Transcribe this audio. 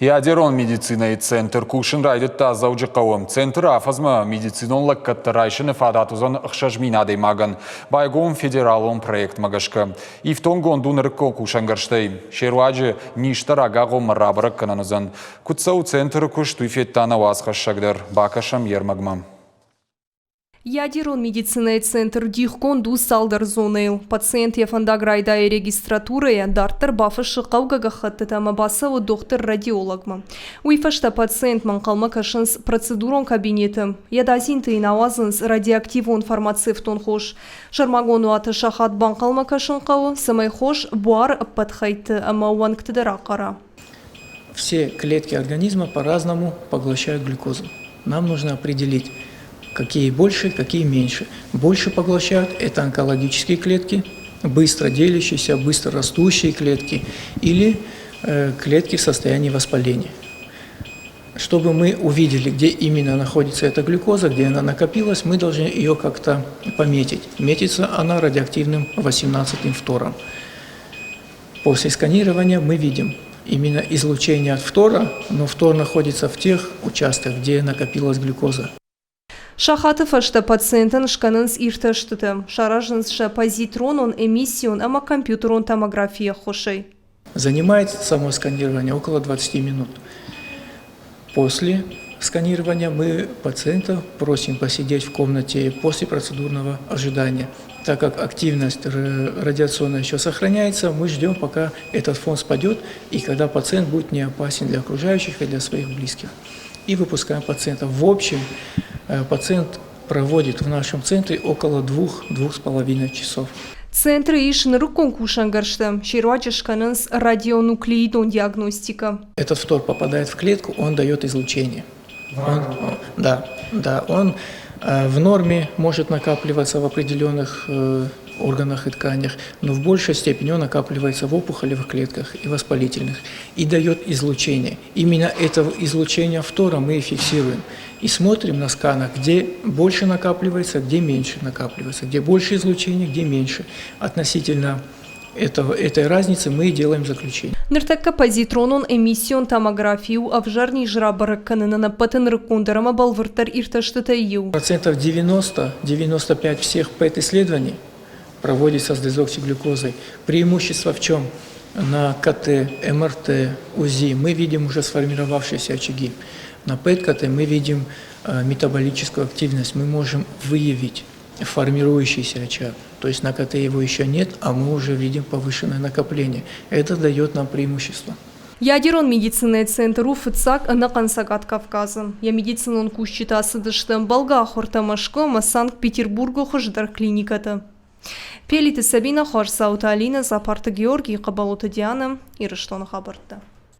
Ядерон медицинный центр кушин райдет тазауджи қауым. Центр афазма медицинонлық каттарайшыны фадатузан ұқшажминады маган. Байгон федералон проект магашка. Ифтон гондун рыкко кушангарштай. Шеруаджи ништар агаго марабрак кананузан. Кутсау центр куш туйфеттана васхашшагдар. Бакашам ермагмам. Ядерон медицинный центр дихконду салдар зонейл. Пациент ефандаграйда и регистратуры дартер бафышы қаугага хаттытама басавы доктор-радиологма. Уйфашта пациент манқалма кашынс процедурон кабинеті. Ядазин тыйын авазынс радиоактивон фармацевтон хош. Шармагону аты шахат банқалма кашын қауы, самай хош буар подхайты ама уанктыдыра қара. Все клетки организма по-разному поглощают глюкозу. Нам нужно определить, какие больше, какие меньше. Больше поглощают – это онкологические клетки, быстро делящиеся, быстро растущие клетки или клетки в состоянии воспаления. Чтобы мы увидели, где именно находится эта глюкоза, где она накопилась, мы должны ее как-то пометить. Метится она радиоактивным 18-м фтором. После сканирования мы видим именно излучение от фтора, но фтор находится в тех участках, где накопилась глюкоза. Шахаты фашта пациентын шканынс ирташтыты. Шаражынсша позитронон эмиссион ама компьютерон томография хошей. Занимает само сканирование около 20 минут. После сканирования мы пациента просим посидеть в комнате после процедурного ожидания. Так как активность радиационная еще сохраняется, мы ждем, пока этот фон спадет, и когда пациент будет не опасен для окружающих и для своих близких. И выпускаем пациента. В общем, пациент проводит в нашем центре около 2–2,5 часов. Центры ишн рукон кушангаршта, шируачешканынс радионуклеидон диагностика. Этот фтор попадает в клетку, он дает излучение. Он в норме может накапливаться в определенных органах и тканях, но в большей степени он накапливается в опухолевых клетках и воспалительных и дает излучение. Именно это излучение фтора мы и фиксируем. И смотрим на сканах, где больше накапливается, где меньше накапливается, где больше излучения, где меньше. Относительно этой разницы мы делаем заключение. Ныртакка позитронон эмиссион томографию авжарни жрабаракканына на патенрыккундарама балвыртар ирташтытайю. 90–95% всех ПЭТ-исследований проводится с дезоксиглюкозой. Преимущество в чем? На КТ, МРТ, УЗИ мы видим уже сформировавшиеся очаги. На ПЭТ-КТ мы видим метаболическую активность. Мы можем выявить формирующийся очаг. То есть на КТ его еще нет, а мы уже видим повышенное накопление. Это дает нам преимущество. Ядерон медицинный центр уфыцак анакансагат Кавказа. Я медицинон кущита сыдыштым балга хортамашкома Санкт-Петербургу хождар клиниката. Пелиты Сабина Хорсаута Алина Запарта Георгий Кабалута Диана и Рештона Хабарта.